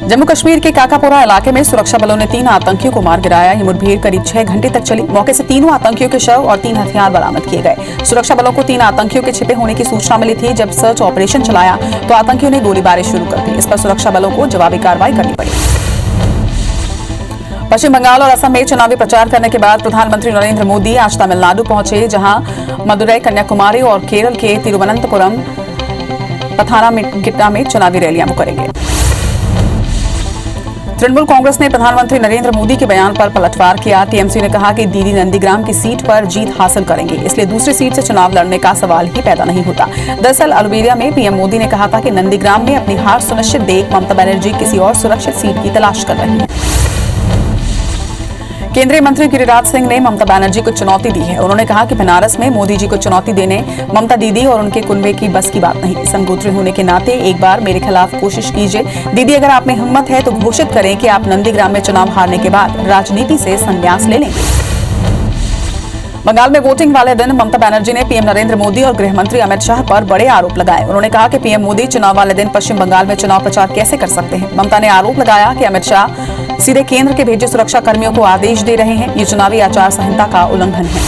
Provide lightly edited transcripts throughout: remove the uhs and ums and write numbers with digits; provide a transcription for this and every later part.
जम्मू कश्मीर के काकापोरा इलाके में सुरक्षा बलों ने 3 आतंकियों को मार गिराया। ये मुठभेड़ करीब 6 घंटे तक चली। मौके से तीनों आतंकियों के शव और 3 हथियार बरामद किए गए। सुरक्षा बलों को 3 आतंकियों के छिपे होने की सूचना मिली थी। जब सर्च ऑपरेशन चलाया तो आतंकियों ने गोलीबारी शुरू कर दी। इस पर सुरक्षा बलों को जवाबी कार्रवाई करनी पड़ी। पश्चिम बंगाल और असम में चुनावी प्रचार करने के बाद प्रधानमंत्री नरेंद्र मोदी आज तमिलनाडु पहुंचे, जहां मदुरई, कन्याकुमारी और केरल के तिरुवनंतपुरम, पथानामथिट्टा में चुनावी रैलियां करेंगे। तृणमूल कांग्रेस ने प्रधानमंत्री नरेंद्र मोदी के बयान पर पलटवार किया। टीएमसी ने कहा कि दीदी नंदीग्राम की सीट पर जीत हासिल करेंगे, इसलिए दूसरी सीट से चुनाव लड़ने का सवाल ही पैदा नहीं होता। दरअसल अलबेरिया में पीएम मोदी ने कहा था कि नंदीग्राम में अपनी हार सुनिश्चित देख ममता बनर्जी किसी और सुरक्षित सीट की तलाश कर रही है। केंद्रीय मंत्री गिरिराज सिंह ने ममता बनर्जी को चुनौती दी है। उन्होंने कहा कि बनारस में मोदी जी को चुनौती देने ममता दीदी और उनके कुनबे की बस की बात नहीं। समगोत्री होने के नाते एक बार मेरे खिलाफ कोशिश कीजिए। दीदी, अगर आप में हिम्मत है तो घोषित करें कि आप नंदीग्राम में चुनाव हारने के बाद राजनीति से संन्यास ले लेंगे। बंगाल में वोटिंग वाले दिन ममता बनर्जी ने पीएम नरेंद्र मोदी और गृह मंत्री अमित शाह पर बड़े आरोप लगाए। उन्होंने कहा कि पीएम मोदी चुनाव वाले दिन पश्चिम बंगाल में चुनाव प्रचार कैसे कर सकते हैं। ममता ने आरोप लगाया कि अमित शाह सीधे केंद्र के भेजे सुरक्षा कर्मियों को आदेश दे रहे हैं। ये चुनावी आचार संहिता का उल्लंघन है।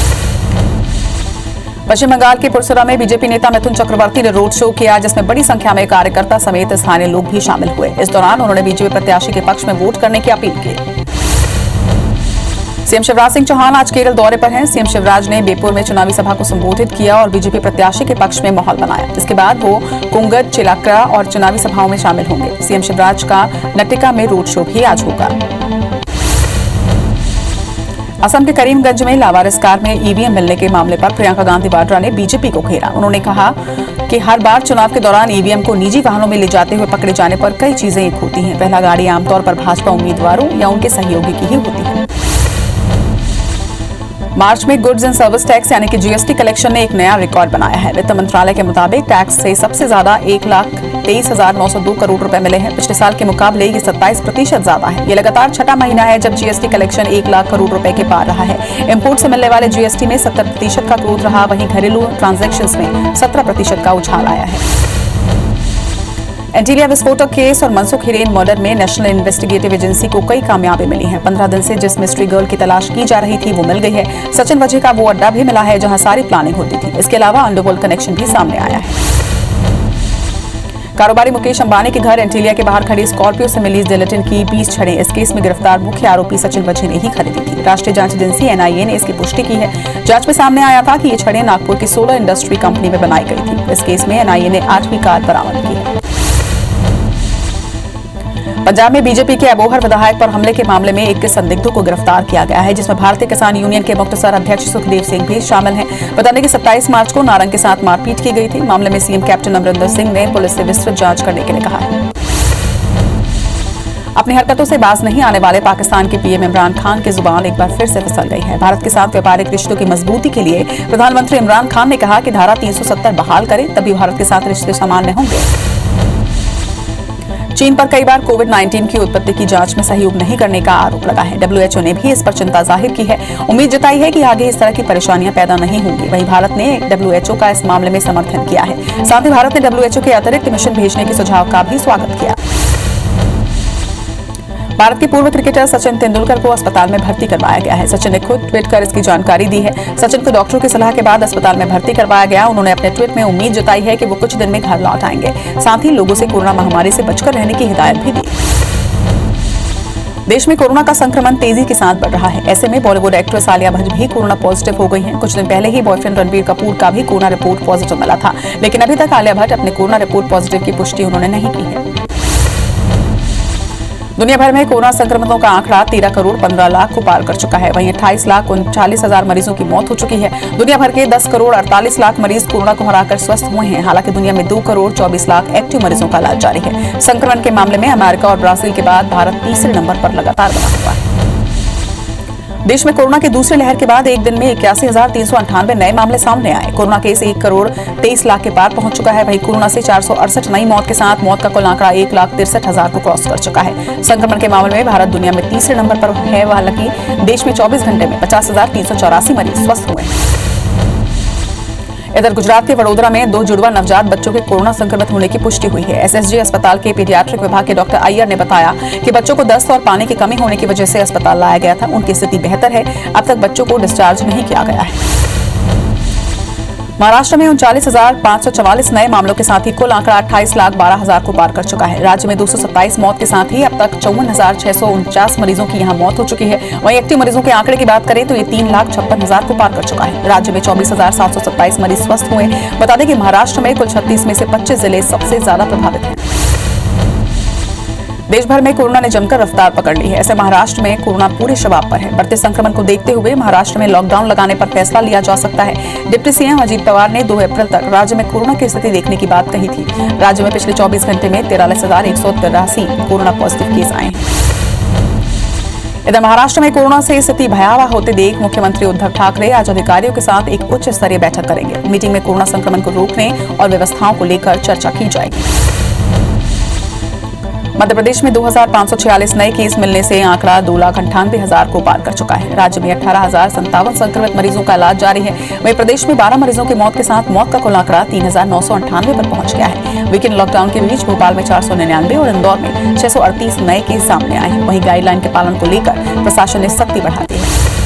पश्चिम बंगाल के पुरसरा में बीजेपी नेता मिथुन चक्रवर्ती ने रोड शो किया, जिसमें बड़ी संख्या में कार्यकर्ता समेत स्थानीय लोग भी शामिल हुए। इस दौरान उन्होंने बीजेपी प्रत्याशी के पक्ष में वोट करने की अपील की। सीएम शिवराज सिंह चौहान आज केरल दौरे पर हैं। सीएम शिवराज ने बेपुर में चुनावी सभा को संबोधित किया और बीजेपी प्रत्याशी के पक्ष में माहौल बनाया। इसके बाद वो कुंगद, चिलाक्रा और चुनावी सभाओं में शामिल होंगे। सीएम शिवराज का नटिका में रोड शो भी आज होगा। असम के करीमगंज में लावारिस कार में ईवीएम मिलने के मामले पर प्रियंका गांधी वाड्रा ने बीजेपी को घेरा। उन्होंने कहा कि हर बार चुनाव के दौरान ईवीएम को निजी वाहनों में ले जाते हुए पकड़े जाने पर कई चीजें एक होती हैं। पहला, गाड़ी आमतौर पर भाजपा उम्मीदवारों या उनके सहयोगी की ही होती है। मार्च में गुड्स एंड सर्विस टैक्स यानी कि जीएसटी कलेक्शन ने एक नया रिकॉर्ड बनाया है। वित्त मंत्रालय के मुताबिक टैक्स से सबसे ज्यादा 1,23,902 करोड़ रुपए मिले हैं। पिछले साल के मुकाबले ये 27% ज्यादा है। ये लगातार छठा महीना है जब जीएसटी कलेक्शन 1 लाख करोड़ रुपए के पार रहा है। इम्पोर्ट से मिलने वाले जीएसटी में 70% का ग्रोथ रहा। वहीं घरेलू ट्रांजैक्शंस में 17% का उछाल आया है। एंटीलिया विस्फोटक केस और मनसुख हिरेन मर्डर में नेशनल इन्वेस्टिगेटिव एजेंसी को कई कामयाबी मिली हैं। 15 दिन से जिस मिस्ट्री गर्ल की तलाश की जा रही थी वो मिल गई है। सचिन वजह का वो अड्डा भी मिला है जहां सारी प्लानिंग होती थी। इसके अलावा अंडरवर्ल्ड कनेक्शन भी सामने आया है। कारोबारी मुकेश अंबानी के घर एंटीलिया के बाहर खड़ी स्कॉर्पियो से मिली जिलेटिन की 20 छड़ें इस केस में गिरफ्तार मुख्य आरोपी सचिन वजह ने ही खरीदी थी। राष्ट्रीय जांच एजेंसी एनआईए ने इसकी पुष्टि की है। जांच में सामने आया था कि ये छड़ें नागपुर की सोलर इंडस्ट्री कंपनी में बनाई गई थी। इस केस में एनआईए ने 8वीं कार बरामद की है। पंजाब में बीजेपी के अबोहर विधायक पर हमले के मामले में 21 संदिग्धों को गिरफ्तार किया गया है, जिसमें भारतीय किसान यूनियन के मुख्तसर अध्यक्ष सुखदेव सिंह भी शामिल हैं। बता दें कि 27 मार्च को नारंग के साथ मारपीट की गई थी। मामले में सीएम कैप्टन अमरिंदर सिंह ने पुलिस से विस्तृत जांच करने के लिए कहा है। अपनी हरकतों से बाज नहीं आने वाले पाकिस्तान के पीएम इमरान खान की जुबान एक बार फिर से फिसल गई है। भारत के साथ व्यापारिक रिश्तों की मजबूती के लिए प्रधानमंत्री इमरान खान ने कहा कि धारा 370 बहाल करें, तभी भारत के साथ रिश्ते सामान्य होंगे। चीन पर कई बार कोविड-19 की उत्पत्ति की जांच में सहयोग नहीं करने का आरोप लगा है। डब्ल्यूएचओ ने भी इस पर चिंता जाहिर की है। उम्मीद जताई है कि आगे इस तरह की परेशानियां पैदा नहीं होंगी। वहीं भारत ने डब्ल्यूएचओ का इस मामले में समर्थन किया है। साथ ही भारत ने डब्ल्यूएचओ के अतिरिक्त मिशन भेजने के सुझाव का भी स्वागत किया। भारत के पूर्व क्रिकेटर सचिन तेंदुलकर को अस्पताल में भर्ती करवाया गया है। सचिन ने खुद ट्वीट कर इसकी जानकारी दी है। सचिन को डॉक्टरों की सलाह के बाद अस्पताल में भर्ती करवाया गया। उन्होंने अपने ट्वीट में उम्मीद जताई है कि वो कुछ दिन में घर लौट आएंगे। साथ ही लोगों से कोरोना महामारी से बचकर रहने की हिदायत भी दी। देश में कोरोना का संक्रमण तेजी के साथ बढ़ रहा है। ऐसे में बॉलीवुड एक्ट्रेस आलिया भट्ट भी कोरोना पॉजिटिव हो गई हैं। कुछ दिन पहले ही बॉयफ्रेंड रणबीर कपूर का भी कोरोना रिपोर्ट पॉजिटिव मिला था, लेकिन अभी तक आलिया भट्ट अपने कोरोना रिपोर्ट पॉजिटिव की पुष्टि उन्होंने नहीं की है। दुनिया भर में कोरोना संक्रमितों का आंकड़ा 13 करोड़ 15 लाख को पार कर चुका है। वहीं 28 लाख 39 हजार मरीजों की मौत हो चुकी है। दुनिया भर के 10 करोड़ 48 लाख मरीज कोरोना को हराकर स्वस्थ हुए हैं। हालांकि दुनिया में 2 करोड़ 24 लाख एक्टिव मरीजों का इलाज जारी है। संक्रमण के मामले में अमेरिका और ब्राजील के बाद भारत तीसरे नंबर पर लगातार बना हुआ है। देश में कोरोना की दूसरी लहर के बाद एक दिन में 81,398 नए मामले सामने आए। कोरोना केस 1 करोड़ 23 लाख के पार पहुंच चुका है। वहीं कोरोना से 468 नई मौत के साथ मौत का कुल आंकड़ा 1,63,000 को क्रॉस कर चुका है। संक्रमण के मामले में भारत दुनिया में तीसरे नंबर पर है। हालांकि देश में 24 घंटे में 50,384 मरीज स्वस्थ हुए हैं। इधर गुजरात के वडोदरा में 2 जुड़वा नवजात बच्चों के कोरोना संक्रमित होने की पुष्टि हुई है। एसएसजी अस्पताल के पीडियाट्रिक विभाग के डॉक्टर अय्यर ने बताया कि बच्चों को दस्त और पानी की कमी होने की वजह से अस्पताल लाया गया था। उनकी स्थिति बेहतर है। अब तक बच्चों को डिस्चार्ज नहीं किया गया है। महाराष्ट्र में 39,544 नए मामलों के साथ ही कुल आंकड़ा 28,12,000 को पार कर चुका है। राज्य में 227 मौत के साथ ही अब तक 54,649 मरीजों की यहां मौत हो चुकी है। वहीं एक्टिव मरीजों के आंकड़े की बात करें तो ये 3,56,000 को पार कर चुका है। राज्य में 24,727 मरीज स्वस्थ हुए। बता दें कि महाराष्ट्र में कुल 36 में से 25 जिले सबसे ज्यादा प्रभावित हैं। देश भर में कोरोना ने जमकर रफ्तार पकड़ ली है। ऐसे महाराष्ट्र में कोरोना पूरे शबाब पर है। बढ़ते संक्रमण को देखते हुए महाराष्ट्र में लॉकडाउन लगाने पर फैसला लिया जा सकता है। डिप्टी सीएम अजीत पवार ने 2 अप्रैल तक राज्य में कोरोना की स्थिति देखने की बात कही थी। राज्य में पिछले 24 घंटे में 43,183 कोरोना पॉजिटिव केस आए हैं। इधर महाराष्ट्र में कोरोना से स्थिति भयावह होते देख मुख्यमंत्री उद्धव ठाकरे आज अधिकारियों के साथ एक उच्च स्तरीय बैठक करेंगे। मीटिंग में कोरोना संक्रमण को रोकने और व्यवस्थाओं को लेकर चर्चा की जाएगी। मध्य प्रदेश में 2,546 नए केस मिलने से आंकड़ा 2,98,000 को पार कर चुका है। राज्य में 18,057 संक्रमित मरीजों का इलाज जारी है। वहीं प्रदेश में 12 मरीजों की मौत के साथ मौत का कुल आंकड़ा 3,998 पर पहुंच गया है। वीकेंड लॉकडाउन के बीच भोपाल में 499 और इंदौर में 638 नए केस सामने आए हैं। वहीं गाइडलाइन के पालन को लेकर प्रशासन ने सख्ती बढ़ा दी है।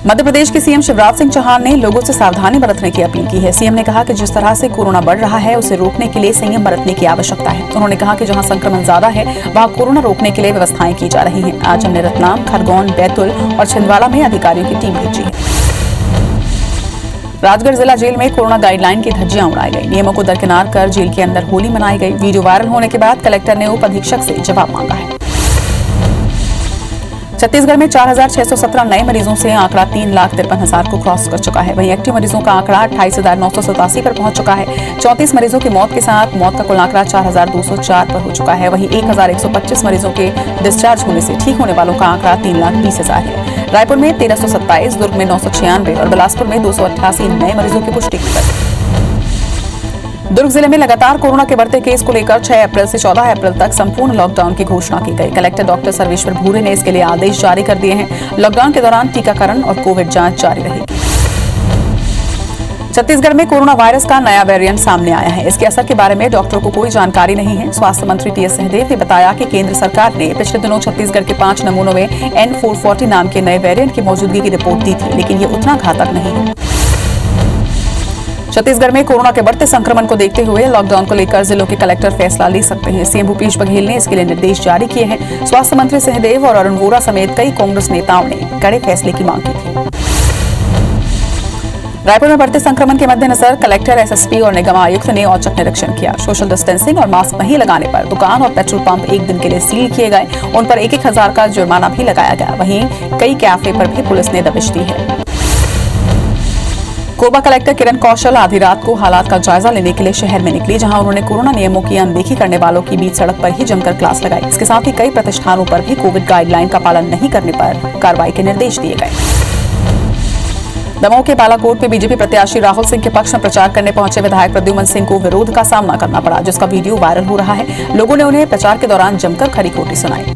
मध्य प्रदेश के सीएम शिवराज सिंह चौहान ने लोगों से सावधानी बरतने की अपील की है। सीएम ने कहा कि जिस तरह से कोरोना बढ़ रहा है उसे रोकने के लिए संयम बरतने की आवश्यकता है। उन्होंने कहा कि जहां संक्रमण ज्यादा है वहां कोरोना रोकने के लिए व्यवस्थाएं की जा रही हैं। आज हमने रतलाम, खरगोन, बैतूल और छिंदवाड़ा में अधिकारियों की टीम भेजी है। राजगढ़ जिला जेल में कोरोना गाइडलाइन की धज्जियां उड़ाई गई। नियमों को दरकिनार कर जेल के अंदर होली मनाई गई। वीडियो वायरल होने के बाद कलेक्टर ने उप अधीक्षक से जवाब मांगा है। छत्तीसगढ़ में 4,617 नए मरीजों से आंकड़ा 3,53,000 को क्रॉस कर चुका है। वहीं एक्टिव मरीजों का आंकड़ा 28,987 पर पहुंच चुका है। 34 मरीजों की मौत के साथ मौत का कुल आंकड़ा 4,204 पर हो चुका है। वहीं 1,125 मरीजों के डिस्चार्ज होने से ठीक होने वालों का आंकड़ा 3,20,000 है। रायपुर में 1,327, दुर्ग में 996 और बिलासपुर में 288 नए मरीजों की पुष्टि की गई। दुर्ग जिले में लगातार कोरोना के बढ़ते केस को लेकर 6 अप्रैल से 14 अप्रैल तक संपूर्ण लॉकडाउन की घोषणा की गई। कलेक्टर डॉक्टर सर्वेश्वर भूरे ने इसके लिए आदेश जारी कर दिए हैं। लॉकडाउन के दौरान टीकाकरण और कोविड जांच जारी रहेगी। छत्तीसगढ़ में कोरोना वायरस का नया वेरिएंट सामने आया है। इसके असर के बारे में डॉक्टरों को कोई जानकारी नहीं है। स्वास्थ्य मंत्री टीएस सिंहदेव ने बताया कि केंद्र सरकार ने पिछले दिनों छत्तीसगढ़ के 5 नमूनों में N440 नाम के नए वेरिएंट की मौजूदगी की रिपोर्ट दी थी, लेकिन ये उतना घातक नहीं है। छत्तीसगढ़ में कोरोना के बढ़ते संक्रमण को देखते हुए लॉकडाउन को लेकर जिलों के कलेक्टर फैसला ले सकते हैं। सीएम भूपेश बघेल ने इसके लिए निर्देश जारी किए हैं। स्वास्थ्य मंत्री सिंहदेव और अरुण वोरा समेत कई कांग्रेस नेताओं ने कड़े फैसले की मांग की थी। रायपुर में बढ़ते संक्रमण के मद्देनजर कलेक्टर, एसएसपी और निगम आयुक्त ने औचक निरीक्षण किया। सोशल डिस्टेंसिंग और मास्क नहीं लगाने पर दुकान और पेट्रोल पंप एक दिन के लिए सील किए गए। उन पर 1,000 का जुर्माना भी लगाया गया। वहीं कई कैफे पर भी पुलिस ने दबिश दी है। कोरबा कलेक्टर किरण कौशल आधी रात को हालात का जायजा लेने के लिए शहर में निकली, जहां उन्होंने कोरोना नियमों की अनदेखी करने वालों की बीच सड़क पर ही जमकर क्लास लगाई। इसके साथ ही कई प्रतिष्ठानों पर भी कोविड गाइडलाइन का पालन नहीं करने पर कार्रवाई के निर्देश दिए गए। दमोह के बालाकोट में बीजेपी प्रत्याशी राहुल सिंह के पक्ष में प्रचार करने पहुंचे विधायक प्रद्युमन सिंह को विरोध का सामना करना पड़ा, जिसका वीडियो वायरल हो रहा है। लोगों ने उन्हें प्रचार के दौरान जमकर खरी खोटी सुनाई।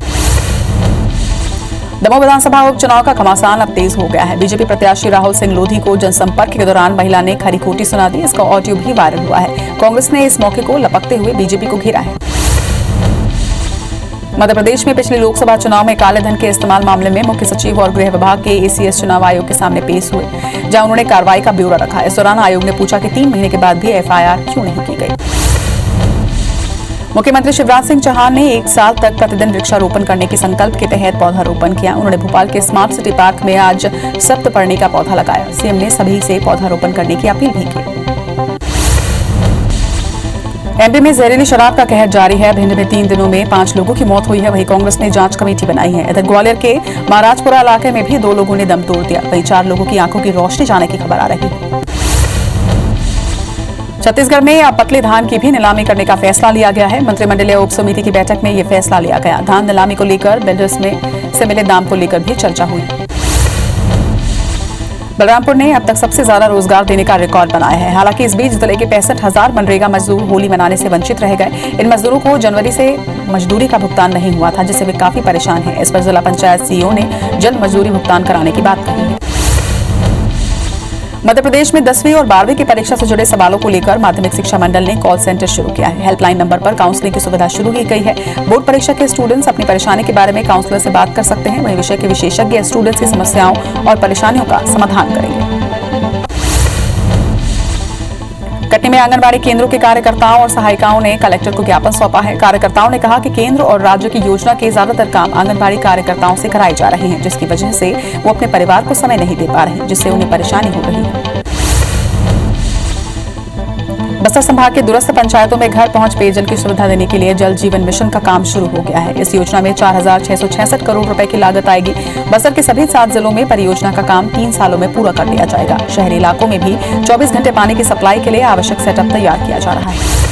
दमोह विधानसभा उपचुनाव का घमासान अब तेज हो गया है। बीजेपी प्रत्याशी राहुल सिंह लोधी को जनसंपर्क के दौरान महिला ने खरी खोटी सुना दी। इसका ऑडियो भी वायरल हुआ है। कांग्रेस ने इस मौके को लपकते हुए बीजेपी को घेरा है। मध्य प्रदेश में पिछले लोकसभा चुनाव में काले धन के इस्तेमाल मामले में मुख्य सचिव और गृह विभाग के एसीएस चुनाव आयोग के सामने पेश हुए, जहां उन्होंने कार्रवाई का ब्यौरा रखा। इस दौरान आयोग ने पूछा कि 3 महीने के बाद भी एफआईआर क्यों नहीं की गई। मुख्यमंत्री शिवराज सिंह चौहान ने 1 साल तक प्रतिदिन वृक्षारोपण करने के संकल्प के तहत पौधारोपण किया। उन्होंने भोपाल के स्मार्ट सिटी पार्क में आज सप्तपर्णी का पौधा लगाया। सीएम ने सभी से पौधारोपण करने की अपील भी की। एमपी में जहरीली शराब का कहर जारी है। भिंड में 3 दिनों में 5 लोगों की मौत हुई है। वहीं कांग्रेस ने जांच कमेटी बनाई है। इधर ग्वालियर के महाराजपुरा इलाके में भी 2 लोगों ने दम तोड़ दिया। वहीं 4 लोगों की आंखों की रोशनी जाने की खबर आ रही है। छत्तीसगढ़ में अब पतले धान की भी नीलामी करने का फैसला लिया गया है। मंत्रिमंडलीय उप समिति की बैठक में यह फैसला लिया गया। धान नीलामी को लेकर बिल्डर्स में से मिले दाम को लेकर भी चर्चा हुई। बलरामपुर ने अब तक सबसे ज्यादा रोजगार देने का रिकॉर्ड बनाया है। हालांकि इस बीच जिले के 65,000 मनरेगा मजदूर होली मनाने से वंचित रह गए। इन मजदूरों को जनवरी से मजदूरी का भुगतान नहीं हुआ था, जिससे वे काफी परेशान हैं। इस पर जिला पंचायत सीईओ ने जल्द मजदूरी भुगतान कराने की बात कही है। मध्य प्रदेश में 10वीं और 12वीं की परीक्षा से जुड़े सवालों को लेकर माध्यमिक शिक्षा मंडल ने कॉल सेंटर शुरू किया है। हेल्पलाइन नंबर पर काउंसलिंग की सुविधा शुरू की गई है। बोर्ड परीक्षा के स्टूडेंट्स अपनी परेशानी के बारे में काउंसलर से बात कर सकते हैं। वहीं विषय के विशेषज्ञ स्टूडेंट्स की समस्याओं और परेशानियों का समाधान करेंगे। कटनी में आंगनबाड़ी केंद्रों के कार्यकर्ताओं और सहायिकाओं ने कलेक्टर को ज्ञापन सौंपा है। कार्यकर्ताओं ने कहा कि केंद्र और राज्य की योजना के ज्यादातर काम आंगनबाड़ी कार्यकर्ताओं से कराए जा रहे हैं, जिसकी वजह से वो अपने परिवार को समय नहीं दे पा रहे हैं, जिससे उन्हें परेशानी हो रही है। बस्तर संभाग के दूरस्थ पंचायतों में घर पहुंच पेयजल की सुविधा देने के लिए जल जीवन मिशन का काम शुरू हो गया है। इस योजना में 4,666 करोड़ रुपए की लागत आएगी। बस्तर के सभी 7 जिलों में परियोजना का काम 3 सालों में पूरा कर लिया जाएगा। शहरी इलाकों में भी 24 घंटे पानी की सप्लाई के लिए आवश्यक सेटअप तैयार किया जा रहा है।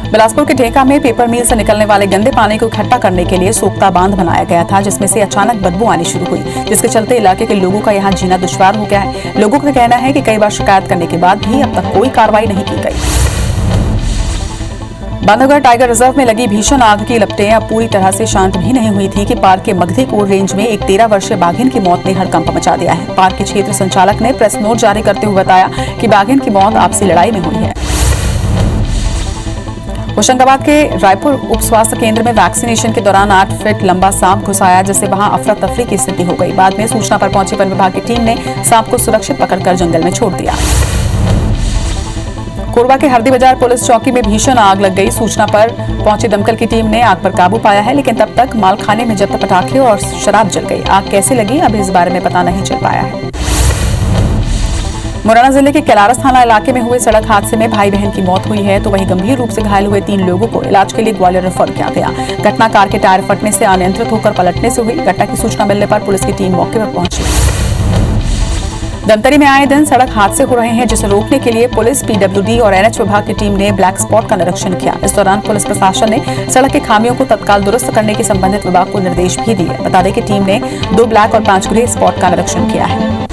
बिलासपुर के ढेका में पेपर मिल से निकलने वाले गंदे पानी को इकट्ठा करने के लिए सोख्ता बांध बनाया गया था, जिसमें से अचानक बदबू आनी शुरू हुई, जिसके चलते इलाके के लोगों का यहां जीना दुश्वार हो गया है। लोगों का कहना है कि कई बार शिकायत करने के बाद भी अब तक कोई कार्रवाई नहीं की गई। बांधवगढ़ टाइगर रिजर्व में लगी भीषण आग की लपटें अब पूरी तरह से शांत भी नहीं हुई थी कि पार्क के मगधीकोट रेंज में एक 13 वर्षीय बाघिन की मौत ने हड़कंप मचा दिया है। पार्क के क्षेत्र संचालक ने प्रेस नोट जारी करते हुए बताया कि बाघिन की मौत आपसी लड़ाई में हुई है। होशंगाबाद के रायपुर उप स्वास्थ्य केंद्र में वैक्सीनेशन के दौरान 8 फीट लंबा सांप घुसाया, जिससे वहां अफरा तफरी की स्थिति हो गई। बाद में सूचना पर पहुंची वन विभाग की टीम ने सांप को सुरक्षित पकड़कर जंगल में छोड़ दिया। कोरबा के हरदी बाजार पुलिस चौकी में भीषण आग लग गई। सूचना पर पहुंची दमकल की टीम ने आग पर काबू पाया है, लेकिन तब तक मालखाने में जब्त पटाखे और शराब जल गई। आग कैसे लगी अभी इस बारे में पता नहीं चल पाया है। मुरैना जिले के कैलारस थाना इलाके में हुए सड़क हादसे में भाई बहन की मौत हुई है, तो वहीं गंभीर रूप से घायल हुए 3 लोगों को इलाज के लिए ग्वालियर रेफर किया गया। घटना कार के टायर फटने से अनियंत्रित होकर पलटने से हुई। घटना की सूचना मिलने पर पुलिस की टीम मौके पर पहुंची। धमतरी में आए दिन सड़क हादसे हो रहे हैं, जिसे रोकने के लिए पुलिस, पीडब्ल्यूडी और एनएच विभाग की टीम ने ब्लैक स्पॉट का निरीक्षण किया। इस दौरान पुलिस प्रशासन ने सड़क के खामियों को तत्काल दुरुस्त करने के संबंधित विभाग को निर्देश भी दिए। बता दें कि टीम ने 2 ब्लैक और 5 ग्रे स्पॉट का निरीक्षण किया है।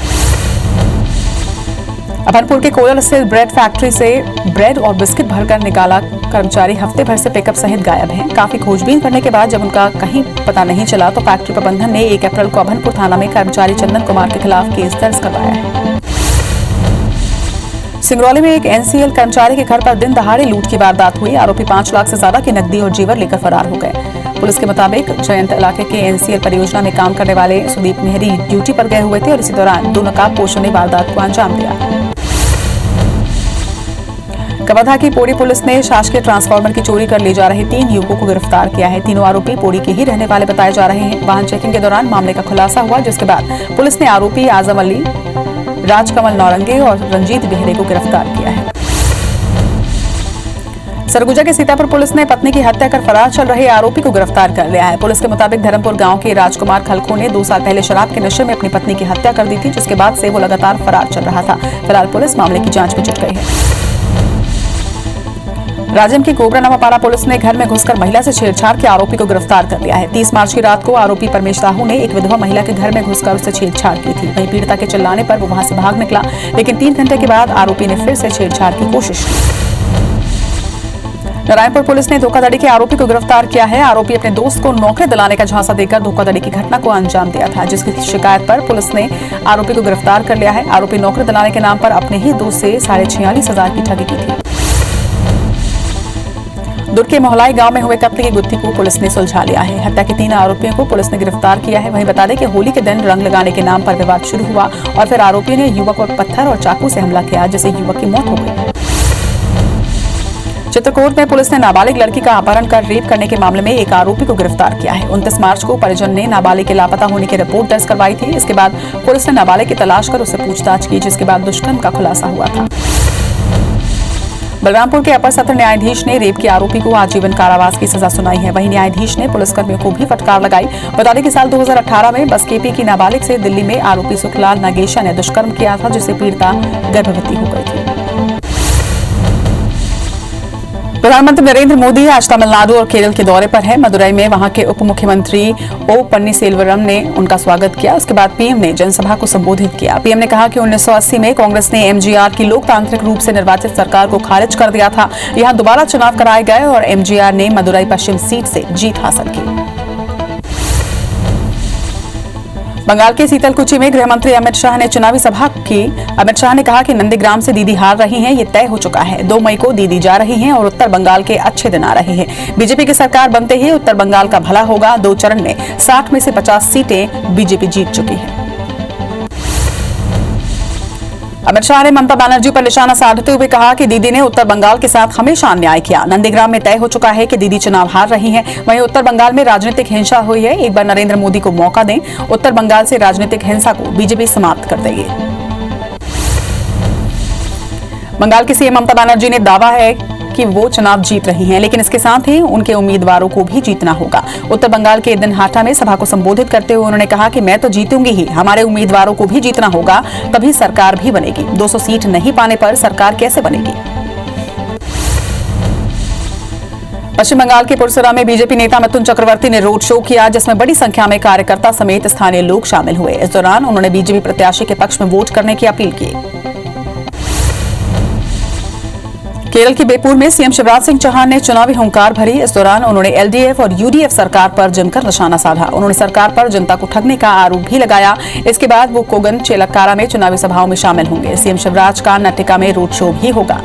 अभनपुर के कोयल स्थित ब्रेड फैक्ट्री से ब्रेड और बिस्किट भरकर निकाला कर्मचारी हफ्ते भर से पिकअप सहित गायब हैं। काफी खोजबीन करने के बाद जब उनका कहीं पता नहीं चला, तो फैक्ट्री प्रबंधन ने 1 अप्रैल को अभनपुर थाना में कर्मचारी चंदन कुमार के खिलाफ केस दर्ज करवाया है। सिंगरौली में एक एनसीएल कर्मचारी के घर पर दिन दहाड़े लूट की वारदात हुई। आरोपी 5 लाख से ज्यादा की नकदी और जेवर लेकर फरार हो गए। पुलिस के मुताबिक जयंत इलाके के एनसीएल परियोजना में काम करने वाले सुदीप मेहरी ड्यूटी पर गए हुए थे और इसी दौरान 2 नकाबपोशों ने वारदात को अंजाम दिया। कवर्धा की पोड़ी पुलिस ने शासकीय ट्रांसफार्मर की चोरी कर ले जा रहे 3 युवकों को गिरफ्तार किया है। तीनों आरोपी पोड़ी के ही रहने वाले बताए जा रहे हैं। वाहन चेकिंग के दौरान मामले का खुलासा हुआ, जिसके बाद पुलिस ने आरोपी आजम अली, राजकमल नौरंगे और रंजीत बेहरे को गिरफ्तार किया है। सरगुजा के सीतापुर पुलिस ने पत्नी की हत्या कर फरार चल रहे आरोपी को गिरफ्तार कर लिया है। पुलिस के मुताबिक धर्मपुर गांव के राजकुमार खलखो ने 2 साल पहले शराब के नशे में अपनी पत्नी की हत्या कर दी थी, जिसके बाद से वो लगातार फरार चल रहा था। फिलहाल पुलिस मामले की जांच में जुट गई है। राजम की कोबरा नवापारा पुलिस ने घर में घुसकर महिला से छेड़छाड़ के आरोपी को गिरफ्तार कर लिया है। 30 मार्च की रात को आरोपी परमेश साहू ने एक विधवा महिला के घर में घुसकर उससे छेड़छाड़ की थी। वहीं पीड़िता के चिल्लाने पर वो वहां से भाग निकला, लेकिन 3 घंटे के बाद आरोपी ने फिर से छेड़छाड़ की कोशिश की। नारायणपुर पुलिस ने धोखाधड़ी के आरोपी को गिरफ्तार किया है। आरोपी अपने दोस्त को नौकरी दिलाने का झांसा देकर धोखाधड़ी की घटना को अंजाम दिया था, जिसकी शिकायत पर पुलिस ने आरोपी को गिरफ्तार कर लिया है। आरोपी नौकरी दिलाने के नाम पर अपने ही दोस्त से 46,500 की ठगी की थी। दुर्ग के मोहलाई गांव में हुए कत्ल की गुत्थी को पुलिस ने सुलझा लिया है। हत्या के 3 आरोपियों को पुलिस ने गिरफ्तार किया है। वहीं बता दें कि होली के दिन रंग लगाने के नाम पर विवाद शुरू हुआ और फिर आरोपियों ने युवक पर पत्थर और चाकू से हमला किया, जिससे युवक की मौत हो गई। चित्रकूट में पुलिस ने नाबालिग लड़की का अपहरण कर रेप करने के मामले में एक आरोपी को गिरफ्तार किया है। 29 मार्च को परिजन ने नाबालिग के लापता होने की रिपोर्ट दर्ज करवाई थी। इसके बाद पुलिस ने नाबालिग की तलाश कर उससे पूछताछ की, जिसके बाद दुष्कर्म का खुलासा हुआ था। बलरामपुर के अपर सत्र न्यायाधीश ने रेप के आरोपी को आजीवन कारावास की सजा सुनाई है। वहीं न्यायाधीश ने पुलिसकर्मियों को भी फटकार लगाई। बता दें कि साल 2018 में बसकेपी की नाबालिग से दिल्ली में आरोपी सुखलाल नागेशा ने दुष्कर्म किया था, जिससे पीड़िता गर्भवती हो गई थी। प्रधानमंत्री नरेंद्र मोदी आज तमिलनाडु और केरल के दौरे पर है। मदुरई में वहां के उप मुख्यमंत्री ओ पन्नीरसेल्वम ने उनका स्वागत किया। उसके बाद पीएम ने जनसभा को संबोधित किया। पीएम ने कहा कि 1980 में कांग्रेस ने एमजीआर की लोकतांत्रिक रूप से निर्वाचित सरकार को खारिज कर दिया था। यहां दोबारा चुनाव कराए गए और एमजीआर ने मदुरई पश्चिम सीट से जीत हासिल की। बंगाल के सीतलकुची में गृह मंत्री अमित शाह ने चुनावी सभा की। अमित शाह ने कहा कि नंदीग्राम से दीदी हार रही हैं, ये तय हो चुका है। 2 मई को दीदी जा रही हैं और उत्तर बंगाल के अच्छे दिन आ रहे हैं। बीजेपी की सरकार बनते ही उत्तर बंगाल का भला होगा। 2 चरण में 60 में से 50 सीटें बीजेपी जीत चुकी है। अमित शाह ने ममता बनर्जी पर निशाना साधते हुए कहा कि दीदी ने उत्तर बंगाल के साथ हमेशा अन्याय किया। नंदीग्राम में तय हो चुका है कि दीदी चुनाव हार रही हैं। वहीं उत्तर बंगाल में राजनीतिक हिंसा हुई है। एक बार नरेंद्र मोदी को मौका दें, उत्तर बंगाल से राजनीतिक हिंसा को बीजेपी समाप्त कर देगी। बंगाल की सीएम ममता बनर्जी ने दावा है कि वो चुनाव जीत रही हैं, लेकिन इसके साथ ही उनके उम्मीदवारों को भी जीतना होगा। उत्तर बंगाल के दिनहाटा में सभा को संबोधित करते हुए उन्होंने कहा कि मैं तो जीतूंगी ही, हमारे उम्मीदवारों को भी जीतना होगा, तभी सरकार भी बनेगी। 200 सीट नहीं पाने पर सरकार कैसे बनेगी। पश्चिम बंगाल के पुरसरा में बीजेपी नेता मिथुन चक्रवर्ती ने रोड शो किया, जिसमें बड़ी संख्या में कार्यकर्ता समेत स्थानीय लोग शामिल हुए। इस दौरान उन्होंने बीजेपी प्रत्याशी के पक्ष में वोट करने की अपील की। केरल के बेपुर में सीएम शिवराज सिंह चौहान ने चुनावी हुंकार भरी। इस दौरान उन्होंने एलडीएफ और यूडीएफ सरकार पर जमकर निशाना साधा। उन्होंने सरकार पर जनता को ठगने का आरोप भी लगाया। इसके बाद वो कोगन चेलक्कारा में चुनावी सभाओं में शामिल होंगे। सीएम शिवराज का नट्टिका में रोड शो भी होगा।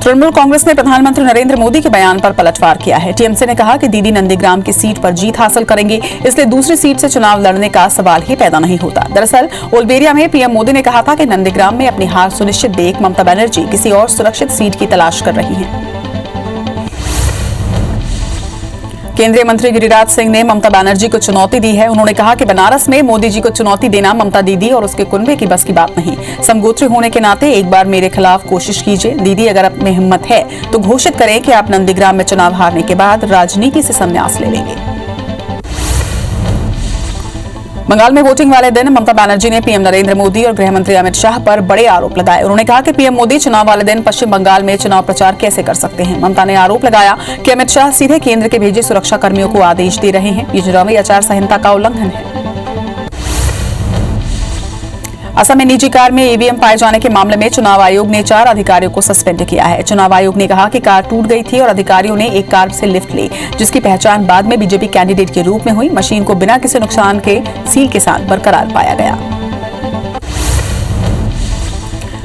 तृणमूल कांग्रेस ने प्रधानमंत्री नरेंद्र मोदी के बयान पर पलटवार किया है। टीएमसी ने कहा कि दीदी नंदीग्राम की सीट पर जीत हासिल करेंगे, इसलिए दूसरी सीट से चुनाव लड़ने का सवाल ही पैदा नहीं होता। दरअसल उलबेरिया में पीएम मोदी ने कहा था कि नंदीग्राम में अपनी हार सुनिश्चित देख ममता बनर्जी किसी और सुरक्षित सीट की तलाश कर रही हैं। केंद्रीय मंत्री गिरिराज सिंह ने ममता बनर्जी को चुनौती दी है। उन्होंने कहा कि बनारस में मोदी जी को चुनौती देना ममता दीदी और उसके कुनबे की बस की बात नहीं। समगोत्री होने के नाते एक बार मेरे खिलाफ कोशिश कीजिए। दीदी अगर आप में हिम्मत है तो घोषित करें कि आप नंदीग्राम में चुनाव हारने के बाद राजनीति से संन्यास ले लेंगे। बंगाल में वोटिंग वाले दिन ममता बनर्जी ने पीएम नरेंद्र मोदी और गृह मंत्री अमित शाह पर बड़े आरोप लगाए। उन्होंने कहा कि पीएम मोदी चुनाव वाले दिन पश्चिम बंगाल में चुनाव प्रचार कैसे कर सकते हैं। ममता ने आरोप लगाया कि अमित शाह सीधे केंद्र के भेजे सुरक्षा कर्मियों को आदेश दे रहे हैं। ये चुनावी आचार संहिता का उल्लंघन है। असम में निजी कार में ईवीएम पाए जाने के मामले में चुनाव आयोग ने 4 अधिकारियों को सस्पेंड किया है। चुनाव आयोग ने कहा कि कार टूट गई थी और अधिकारियों ने एक कार से लिफ्ट ली, जिसकी पहचान बाद में बीजेपी कैंडिडेट के रूप में हुई। मशीन को बिना किसी नुकसान के सील के साथ बरकरार पाया गया।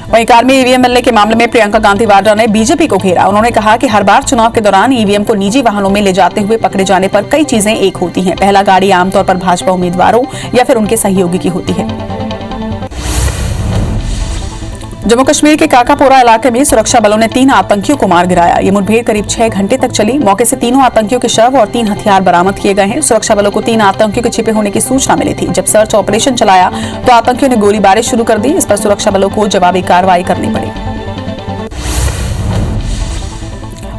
वहीं कार में ईवीएम मिलने के मामले में प्रियंका गांधी वाड्रा ने बीजेपी को घेरा। उन्होंने कहा कि हर बार चुनाव के दौरान ईवीएम को निजी वाहनों में ले जाते हुए पकड़े जाने पर कई चीजें एक होती हैं। पहला, गाड़ी आमतौर पर भाजपा उम्मीदवारों या फिर उनके सहयोगी की होती है। जम्मू कश्मीर के काकापोरा इलाके में सुरक्षा बलों ने 3 आतंकियों को मार गिराया। ये मुठभेड़ करीब 6 घंटे तक चली। मौके से तीनों आतंकियों के शव और 3 हथियार बरामद किए गए हैं। सुरक्षा बलों को 3 आतंकियों के छिपे होने की सूचना मिली थी। जब सर्च ऑपरेशन चलाया तो आतंकियों ने गोलीबारी शुरू कर दी। इस पर सुरक्षा बलों को जवाबी कार्रवाई करनी पड़ी।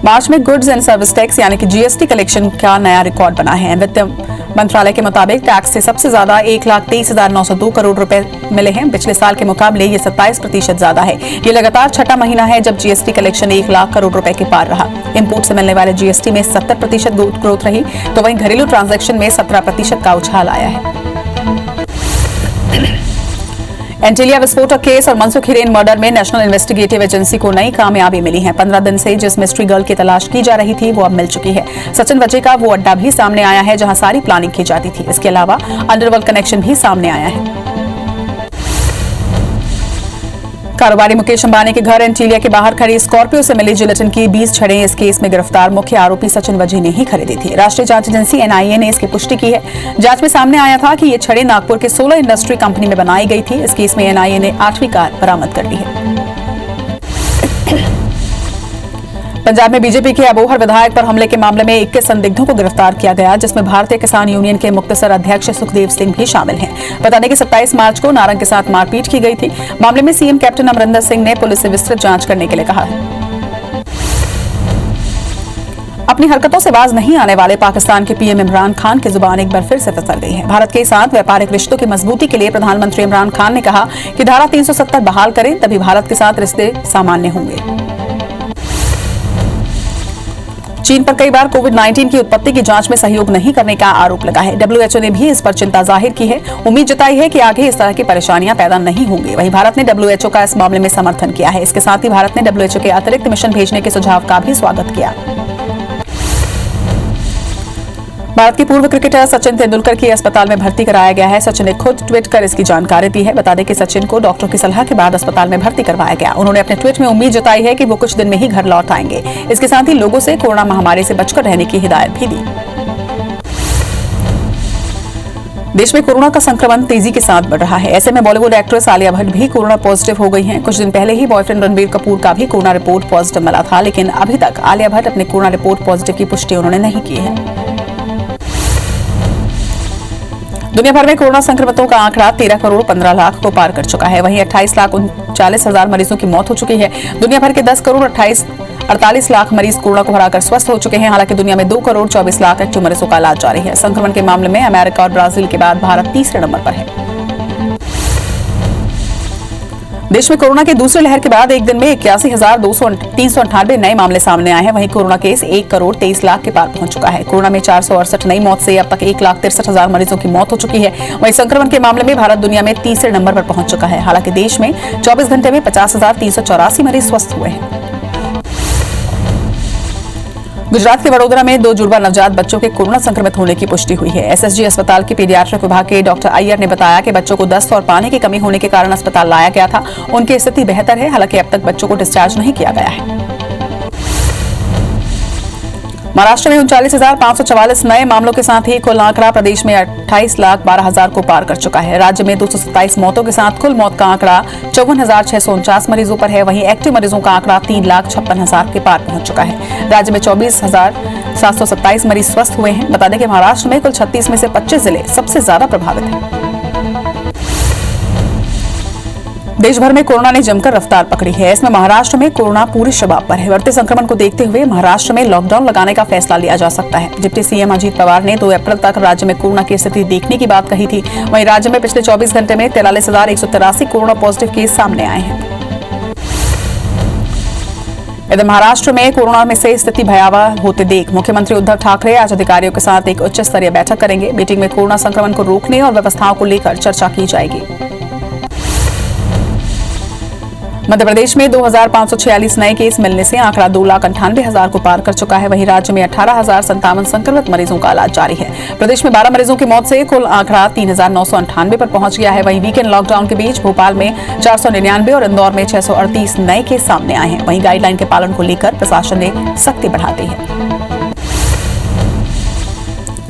मार्च में गुड्स एंड सर्विस टैक्स यानी कि जीएसटी कलेक्शन का नया रिकॉर्ड बना है। वित्त मंत्रालय के मुताबिक टैक्स से सबसे ज्यादा 1,23,902 करोड़ रुपए मिले हैं। पिछले साल के मुकाबले ये 27% ज्यादा है। ये लगातार छठा महीना है जब जीएसटी कलेक्शन 1 लाख करोड़ रुपए के पार रहा। इंपोर्ट से मिलने वाले जीएसटी में 70% ग्रोथ रही, तो वहीं घरेलू ट्रांजैक्शन में 17% का उछाल आया है। एंटीलिया विस्फोटक केस और मनसुख हिरेन मर्डर में नेशनल इन्वेस्टिगेटिव एजेंसी को नई कामयाबी मिली है। 15 दिन से जिस मिस्ट्री गर्ल की तलाश की जा रही थी वो अब मिल चुकी है। सचिन वजे का वो अड्डा भी सामने आया है जहां सारी प्लानिंग की जाती थी। इसके अलावा अंडरवर्ल्ड कनेक्शन भी सामने आया है। कारोबारी मुकेश अंबानी के घर एंटीलिया के बाहर खड़ी स्कॉर्पियो से मिली जिलेटिन की 20 छड़ें इस केस में गिरफ्तार मुख्य आरोपी सचिन वजे ने ही खरीदी थी। राष्ट्रीय जांच एजेंसी एनआईए ने इसकी पुष्टि की है। जांच में सामने आया था कि ये छड़ें नागपुर के 16 इंडस्ट्री कंपनी में बनाई गई थी। इस केस में एनआईए ने 8वीं कार बरामद कर ली है। पंजाब में बीजेपी के अबोहर विधायक पर हमले के मामले में 21 संदिग्धों को गिरफ्तार किया गया, जिसमें भारतीय किसान यूनियन के मुख्तसर अध्यक्ष सुखदेव सिंह भी शामिल हैं। बता दें कि 27 मार्च को नारंग के साथ मारपीट की गई थी। मामले में सीएम कैप्टन अमरिंदर सिंह ने पुलिस से विस्तृत जांच करने के लिए कहा है। अपनी हरकतों से बाज नहीं आने वाले पाकिस्तान के पीएम इमरान खान की जुबान एक बार फिर से फिसल गई है। भारत के साथ व्यापारिक रिश्तों की मजबूती के लिए प्रधानमंत्री इमरान खान ने कहा कि धारा 370 बहाल करें, तभी भारत के साथ रिश्ते सामान्य होंगे। चीन पर कई बार कोविड-19 की उत्पत्ति की जांच में सहयोग नहीं करने का आरोप लगा है। डब्ल्यूएचओ ने भी इस पर चिंता जाहिर की है। उम्मीद जताई है कि आगे इस तरह की परेशानियां पैदा नहीं होंगी। वहीं भारत ने डब्ल्यूएचओ का इस मामले में समर्थन किया है। इसके साथ ही भारत ने डब्ल्यूएचओ के अतिरिक्त मिशन भेजने के सुझाव का भी स्वागत किया। भारत के पूर्व क्रिकेटर सचिन तेंदुलकर की अस्पताल में भर्ती कराया गया है। सचिन ने खुद ट्वीट कर इसकी जानकारी दी है। बता दें कि सचिन को डॉक्टर की सलाह के बाद अस्पताल में भर्ती करवाया गया। उन्होंने अपने ट्वीट में उम्मीद जताई है कि वो कुछ दिन में ही घर लौट आएंगे। इसके साथ ही लोगों से कोरोना महामारी से बचकर रहने की हिदायत भी दी। देश में कोरोना का संक्रमण तेजी के साथ बढ़ रहा है। ऐसे में बॉलीवुड एक्ट्रेस आलिया भट्ट भी कोरोना पॉजिटिव हो गई हैं। कुछ दिन पहले ही बॉयफ्रेंड रणबीर कपूर का भी कोरोना रिपोर्ट पॉजिटिव मिला था, लेकिन अभी तक आलिया भट्ट अपने कोरोना रिपोर्ट पॉजिटिव की पुष्टि उन्होंने नहीं की है। दुनिया भर में कोरोना संक्रमितों का आंकड़ा 13 करोड़ 15 लाख को पार कर चुका है। वहीं 28 लाख 39 हजार मरीजों की मौत हो चुकी है। दुनिया भर के 10 करोड़ 48 लाख मरीज कोरोना को हराकर स्वस्थ हो चुके हैं। हालांकि दुनिया में 2 करोड़ 24 लाख एक्टिव मरीजों का इलाज जारी है। संक्रमण के मामले में अमेरिका और ब्राजील के बाद भारत तीसरे नंबर पर है। देश में कोरोना की दूसरी लहर के बाद एक दिन में 81,398 नए मामले सामने आए हैं। वहीं कोरोना केस 1 करोड़ 23 लाख के पार पहुंच चुका है। कोरोना में 468 नई मौत से अब तक 1,63,000 मरीजों की मौत हो चुकी है। वहीं संक्रमण के मामले में भारत दुनिया में तीसरे नंबर पर पहुंच चुका है। हालांकि देश में 24 घंटे में 50,384 मरीज स्वस्थ हुए हैं। गुजरात के वडोदरा में 2 जुड़वा नवजात बच्चों के कोरोना संक्रमित होने की पुष्टि हुई है। एसएसजी अस्पताल के पीडियाट्रिक विभाग के डॉक्टर अय्यर ने बताया कि बच्चों को दस्त और पानी की कमी होने के कारण अस्पताल लाया गया था। उनकी स्थिति बेहतर है। हालांकि अब तक बच्चों को डिस्चार्ज नहीं किया गया है। महाराष्ट्र में 39,544 नए मामलों के साथ ही कुल आंकड़ा प्रदेश में 28,12,000 को पार कर चुका है। राज्य में 227 मौतों के साथ कुल मौत का आंकड़ा 54,649 मरीजों पर है। वहीं एक्टिव मरीजों का आंकड़ा 3,56,000 के पार पहुंच चुका है। राज्य में 24,727 मरीज स्वस्थ हुए हैं। बता दें कि महाराष्ट्र में कुल 36 में से 25 जिले सबसे ज्यादा प्रभावित हैं। देश भर में कोरोना ने जमकर रफ्तार पकड़ी है। इसमें महाराष्ट्र में कोरोना पूरी शबाब पर है। बढ़ते संक्रमण को देखते हुए महाराष्ट्र में लॉकडाउन लगाने का फैसला लिया जा सकता है। डिप्टी सीएम अजीत पवार ने 2 अप्रैल तक राज्य में कोरोना की स्थिति देखने की बात कही थी। वहीं राज्य में पिछले 24 घंटे में 43,183 कोरोना पॉजिटिव केस सामने आए हैं। इधर महाराष्ट्र में कोरोना में से स्थिति भयावह होते देख मुख्यमंत्री उद्धव ठाकरे आज अधिकारियों के साथ एक उच्च स्तरीय बैठक करेंगे। मीटिंग में कोरोना संक्रमण को रोकने और व्यवस्थाओं को लेकर चर्चा की जाएगी। मध्य प्रदेश में 2,546 नए केस मिलने से आंकड़ा 2,98,000 को पार कर चुका है। वहीं राज्य में 18,057 संक्रमित मरीजों का इलाज जारी है। प्रदेश में 12 मरीजों की मौत से कुल आंकड़ा 3,998 पर पहुंच गया है। वहीं वीकेंड लॉकडाउन के बीच भोपाल में 499 और इंदौर में 638 नए केस सामने आए हैं। वहीं गाइडलाइन के पालन को लेकर प्रशासन ने सख्ती बढ़ा दी है।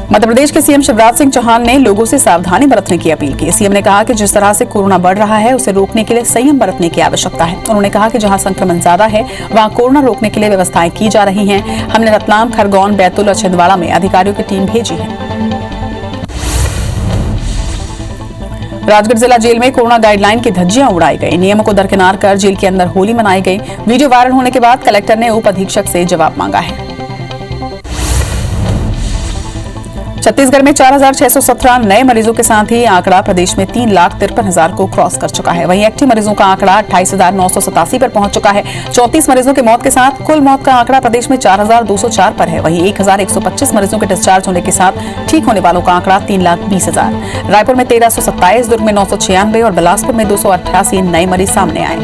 मध्य प्रदेश के सीएम शिवराज सिंह चौहान ने लोगों से सावधानी बरतने की अपील की। सीएम ने कहा कि जिस तरह से कोरोना बढ़ रहा है उसे रोकने के लिए संयम बरतने की आवश्यकता है। उन्होंने कहा कि जहां संक्रमण ज्यादा है वहां कोरोना रोकने के लिए व्यवस्थाएं की जा रही हैं। हमने रतलाम, खरगोन, बैतूल और छिंदवाड़ा में अधिकारियों की टीम भेजी है। राजगढ़ जिला जेल में कोरोना गाइडलाइन की धज्जियां उड़ाई गई। नियमों को दरकिनार कर जेल के अंदर होली मनाई गई। वीडियो वायरल होने के बाद कलेक्टर ने उप अधीक्षक से जवाब मांगा है। छत्तीसगढ़ में 4,617 नए मरीजों के साथ ही आंकड़ा प्रदेश में 3,53,000 को क्रॉस कर चुका है। वहीं एक्टिव मरीजों का आंकड़ा 28,987 पर पहुंच चुका है। 34 मरीजों की मौत के साथ कुल मौत का आंकड़ा प्रदेश में 4,204 पर है। वहीं 1,125 मरीजों के डिस्चार्ज होने के साथ ठीक होने वालों का आंकड़ा 3,20,000। रायपुर में 1,327, दुर्ग में 996 और बिलासपुर में 288 नए मरीज सामने आए।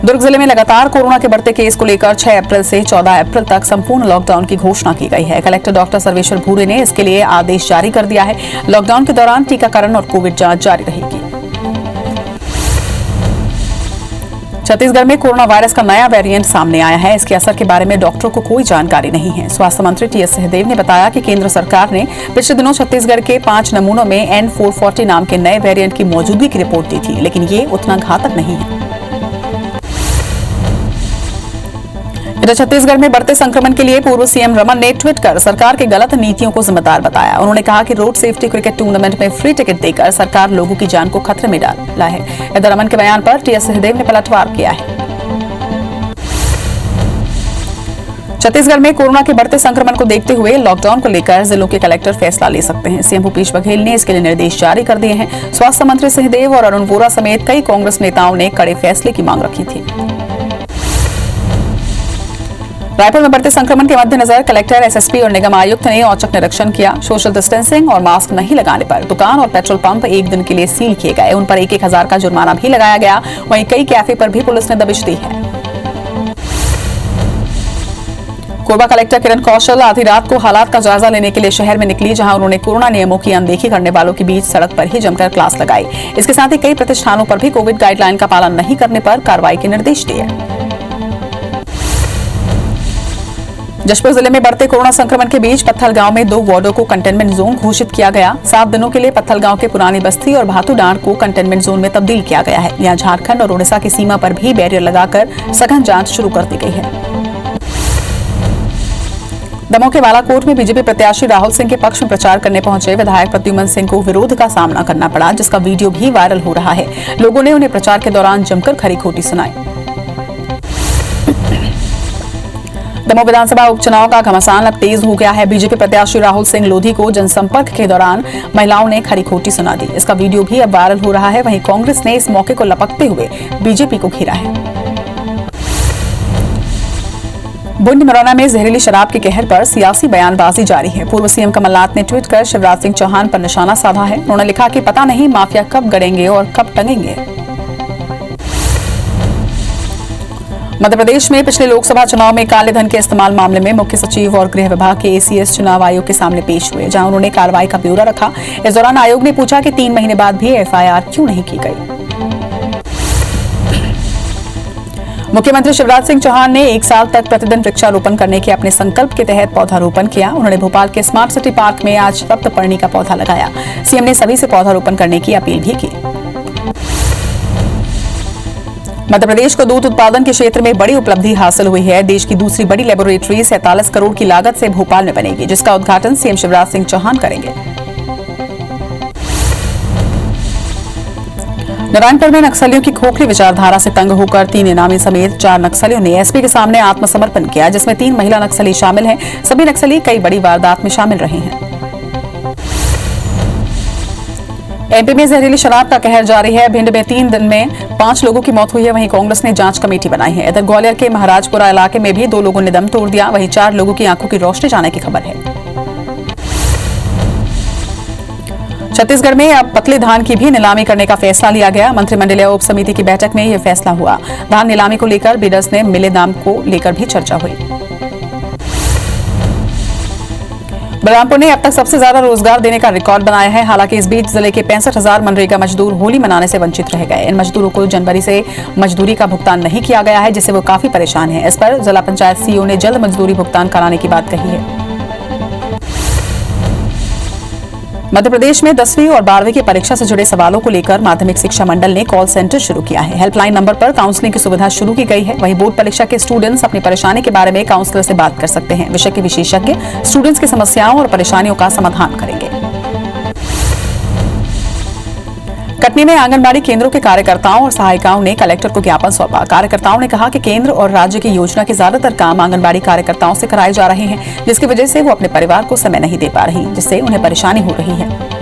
दुर्ग जिले में लगातार कोरोना के बढ़ते केस को लेकर 6 अप्रैल से 14 अप्रैल तक संपूर्ण लॉकडाउन की घोषणा की गई है। कलेक्टर डॉक्टर सर्वेश्वर भूरे ने इसके लिए आदेश जारी कर दिया है। लॉकडाउन के दौरान टीकाकरण और कोविड जांच जारी रहेगी। छत्तीसगढ़ में कोरोना वायरस का नया वेरिएंट सामने आया है। इसके असर के बारे में डॉक्टरों को कोई जानकारी नहीं है। स्वास्थ्य मंत्री टीएस सिंहदेव ने बताया कि केंद्र सरकार ने पिछले दिनों छत्तीसगढ़ के 5 नमूनों में N440 नाम के नए वेरिएंट की मौजूदगी की रिपोर्ट दी थी, लेकिन ये उतना घातक नहीं है। इधर छत्तीसगढ़ में बढ़ते संक्रमण के लिए पूर्व सीएम रमन ने ट्वीट कर सरकार की गलत नीतियों को जिम्मेदार बताया। उन्होंने कहा कि रोड सेफ्टी क्रिकेट टूर्नामेंट में फ्री टिकट देकर सरकार लोगों की जान को खतरे में डाला है। इधर रमन के बयान पर टीएस सिंहदेव ने पलटवार किया है। छत्तीसगढ़ में कोरोना के बढ़ते संक्रमण को देखते हुए लॉकडाउन को लेकर जिलों के कलेक्टर फैसला ले सकते हैं। सीएम भूपेश बघेल ने इसके लिए निर्देश जारी कर दिए हैं। स्वास्थ्य मंत्री सिंहदेव और अरुण वोरा समेत कई कांग्रेस नेताओं ने कड़े फैसले की मांग रखी थी। रायपुर में बढ़ते संक्रमण के मद्देनजर कलेक्टर, एसएसपी और निगम आयुक्त ने औचक निरीक्षण किया। सोशल डिस्टेंसिंग और मास्क नहीं लगाने पर दुकान और पेट्रोल पंप एक दिन के लिए सील किए गए। उन पर 1-1 हजार का जुर्माना भी लगाया गया। वहीं कई कैफे पर भी पुलिस ने दबिश दी है। कोरबा कलेक्टर किरण कौशल आधी रात को हालात का जायजा लेने के लिए शहर में निकली, जहां उन्होंने कोरोना नियमों की अनदेखी करने वालों के बीच सड़क पर ही जमकर क्लास लगाई। इसके साथ ही कई प्रतिष्ठानों पर भी कोविड गाइडलाइन का पालन नहीं करने पर कार्रवाई के निर्देश दिए। जशपुर जिले में बढ़ते कोरोना संक्रमण के बीच पत्थलगांव में 2 वार्डों को कंटेनमेंट जोन घोषित किया गया। 7 दिनों के लिए पत्थलगांव के पुरानी बस्ती और भातुडांड को कंटेनमेंट जोन में तब्दील किया गया है। यहां झारखंड और ओडिशा की सीमा पर भी बैरियर लगाकर सघन जांच शुरू कर दी गई है। दमोह के बालाकोट में बीजेपी प्रत्याशी राहुल सिंह के पक्ष में प्रचार करने पहुंचे विधायक प्रद्युमन सिंह को विरोध का सामना करना पड़ा, जिसका वीडियो भी वायरल हो रहा है। लोगों ने उन्हें प्रचार के दौरान जमकर खरी खोटी सुनाई। दमोह विधानसभा उपचुनाव का घमासान अब तेज हो गया है। बीजेपी प्रत्याशी राहुल सिंह लोधी को जनसंपर्क के दौरान महिलाओं ने खरी खोटी सुना दी। इसका वीडियो भी अब वायरल हो रहा है। वहीं कांग्रेस ने इस मौके को लपकते हुए बीजेपी को घेरा है। बुंड मुरैना में जहरीली शराब के कहर पर सियासी बयानबाजी जारी है। पूर्व सीएम कमलनाथ ने ट्वीट कर शिवराज सिंह चौहान पर निशाना साधा है। उन्होंने लिखा कि पता नहीं माफिया कब गड़ेंगे और कब टंगेंगे। मध्य प्रदेश में पिछले लोकसभा चुनाव में काले धन के इस्तेमाल मामले में मुख्य सचिव और गृह विभाग के एसीएस चुनाव आयोग के सामने पेश हुए, जहां उन्होंने कार्रवाई का ब्यौरा रखा। इस दौरान आयोग ने पूछा कि 3 महीने बाद भी एफआईआर क्यों नहीं की गई। मुख्यमंत्री शिवराज सिंह चौहान ने 1 साल तक प्रतिदिन वृक्षारोपण करने के अपने संकल्प के तहत पौधारोपण किया। उन्होंने भोपाल के स्मार्ट सिटी पार्क में आज सप्तपर्णी का पौधा लगाया। सीएम ने सभी से पौधारोपण करने की अपील भी की। मध्य प्रदेश को दूध उत्पादन के क्षेत्र में बड़ी उपलब्धि हासिल हुई है। देश की दूसरी बड़ी लेबोरेटरी 47 करोड़ की लागत से भोपाल में बनेगी, जिसका उद्घाटन सीएम शिवराज सिंह चौहान करेंगे। नारायणपुर में नक्सलियों की खोखली विचारधारा से तंग होकर 3 इनामी समेत 4 नक्सलियों ने एसपी के सामने आत्मसमर्पण किया, जिसमें 3 महिला नक्सली शामिल हैं। सभी नक्सली कई बड़ी वारदात में शामिल रहे हैं। एमपी में जहरीली शराब का कहर जारी है। भिंड में 3 दिन में 5 लोगों की मौत हुई है। वहीं कांग्रेस ने जांच कमेटी बनाई है। इधर ग्वालियर के महाराजपुरा इलाके में भी 2 लोगों ने दम तोड़ दिया। वहीं 4 लोगों की आंखों की रोशनी जाने की खबर है। छत्तीसगढ़ में अब पतले धान की भी नीलामी करने का फैसला लिया गया। मंत्रिमंडलीय उप समिति की बैठक में यह फैसला हुआ। धान नीलामी को लेकर बिडर्स ने मिले दाम को लेकर भी चर्चा हुई। बलरामपुर ने अब तक सबसे ज्यादा रोजगार देने का रिकॉर्ड बनाया है। हालांकि इस बीच जिले के 65,000 मनरेगा मजदूर होली मनाने से वंचित रह गए। इन मजदूरों को जनवरी से मजदूरी का भुगतान नहीं किया गया है, जिससे वो काफी परेशान है। इस पर जिला पंचायत सीईओ ने जल्द मजदूरी भुगतान कराने की बात कही है। मध्य प्रदेश में 10वीं और 12वीं की परीक्षा से जुड़े सवालों को लेकर माध्यमिक शिक्षा मंडल ने कॉल सेंटर शुरू किया है। हेल्पलाइन नंबर पर काउंसलिंग की सुविधा शुरू की गई है। वहीं बोर्ड परीक्षा के स्टूडेंट्स अपनी परेशानी के बारे में काउंसलर से बात कर सकते हैं। विषय के विशेषज्ञ स्टूडेंट्स की समस्याओं और परेशानियों का समाधान करेंगे। कटनी में आंगनबाड़ी केंद्रों के कार्यकर्ताओं और सहायिकाओं ने कलेक्टर को ज्ञापन सौंपा। कार्यकर्ताओं ने कहा कि केंद्र और राज्य की योजना के ज्यादातर काम आंगनबाड़ी कार्यकर्ताओं से कराए जा रहे हैं, जिसकी वजह से वो अपने परिवार को समय नहीं दे पा रही, जिससे उन्हें परेशानी हो रही है।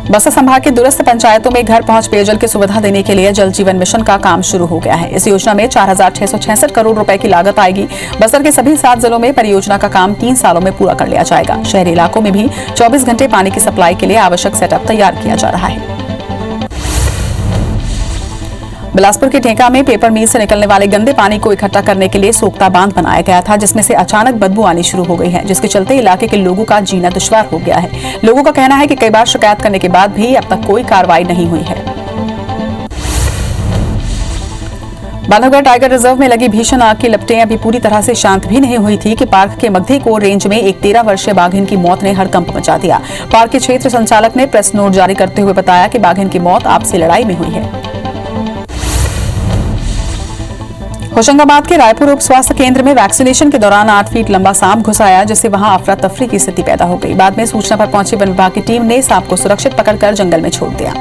बस्तर संभाग के दूरस्थ पंचायतों में घर पहुंच पेयजल की सुविधा देने के लिए जल जीवन मिशन का काम शुरू हो गया है। इस योजना में 4,666 करोड़ रुपए की लागत आएगी। बस्तर के सभी 7 जिलों में परियोजना का काम 3 सालों में पूरा कर लिया जाएगा। शहरी इलाकों में भी 24 घंटे पानी की सप्लाई के लिए आवश्यक सेटअप तैयार किया जा रहा है। बिलासपुर के ढेंका में पेपर मिल से निकलने वाले गंदे पानी को इकट्ठा करने के लिए सोख्ता बांध बनाया गया था, जिसमें से अचानक बदबू आनी शुरू हो गई है, जिसके चलते इलाके के लोगों का जीना दुश्वार हो गया है। लोगों का कहना है कि कई बार शिकायत करने के बाद भी अब तक कोई कार्रवाई नहीं हुई है। बांधवगढ़ टाइगर रिजर्व में लगी भीषण आग की लपटें अभी पूरी तरह से शांत भी नहीं हुई थी कि पार्क के मगधीकोर रेंज में एक 13 वर्षीय बाघिन की मौत ने हड़कंप मचा दिया। पार्क के क्षेत्र संचालक ने प्रेस नोट जारी करते हुए बताया कि बाघिन की मौत आपसी लड़ाई में हुई है। होशंगाबाद के रायपुर उप स्वास्थ्य केंद्र में वैक्सीनेशन के दौरान 8 फीट लंबा सांप घुस आया, जिससे वहां अफरा तफरी की स्थिति पैदा हो गई। बाद में सूचना पर पहुंची वन विभाग की टीम ने सांप को सुरक्षित पकड़कर जंगल में छोड़ दिया।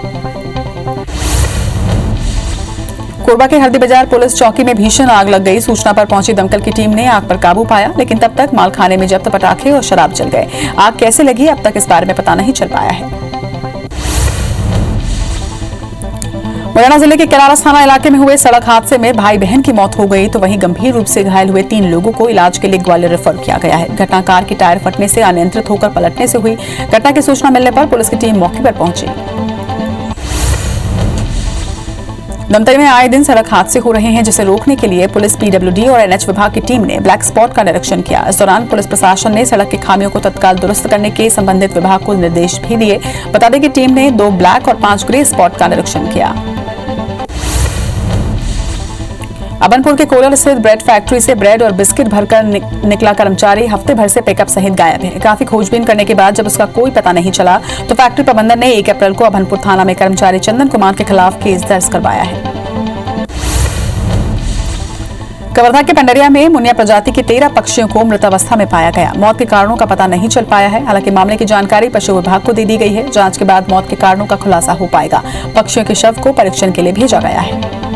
कोरबा के हरदी बाजार पुलिस चौकी में भीषण आग लग गई। सूचना पर पहुंची दमकल की टीम ने आग पर काबू पाया, लेकिन तब तक मालखाने में जब्त पटाखे और शराब जल गए। आग कैसे लगी अब तक इस बारे में पता नहीं चल पाया है। मुरैना जिले के कैलारस थाना इलाके में हुए सड़क हादसे में भाई बहन की मौत हो गई, तो वहीं गंभीर रूप से घायल हुए 3 लोगों को इलाज के लिए ग्वालियर रेफर किया गया है। घटना कार की टायर फटने से अनियंत्रित होकर पलटने से हुई। घटना की सूचना मिलने पर पुलिस की टीम मौके पर पहुंची। धमतरी में आए दिन सड़क हादसे हो रहे हैं, जिसे रोकने के लिए पुलिस, पीडब्ल्यूडी और एनएच विभाग की टीम ने ब्लैक स्पॉट का निरीक्षण किया। इस दौरान पुलिस प्रशासन ने सड़क की खामियों को तत्काल दुरुस्त करने के संबंधित विभाग को निर्देश भी दिए। बता दें कि टीम ने 2 ब्लैक और 5 ग्रे स्पॉट का निरीक्षण किया। अबनपुर के कोलर स्थित ब्रेड फैक्ट्री से ब्रेड और बिस्किट भरकर निकला कर्मचारी हफ्ते भर से पिकअप सहित गायब है। काफी खोजबीन करने के बाद जब उसका कोई पता नहीं चला तो फैक्ट्री प्रबंधन ने 1 अप्रैल को अबनपुर थाना में कर्मचारी चंदन कुमार के खिलाफ केस दर्ज करवाया है। कवर्धा के पंडरिया में मुनिया प्रजाति के 13 पक्षियों को मृत अवस्था में पाया गया। मौत के कारणों का पता नहीं चल पाया है। हालांकि मामले की जानकारी पशु विभाग को दे दी गई है। जांच के बाद मौत के कारणों का खुलासा हो पाएगा। पक्षियों के शव को परीक्षण के लिए भेजा गया है।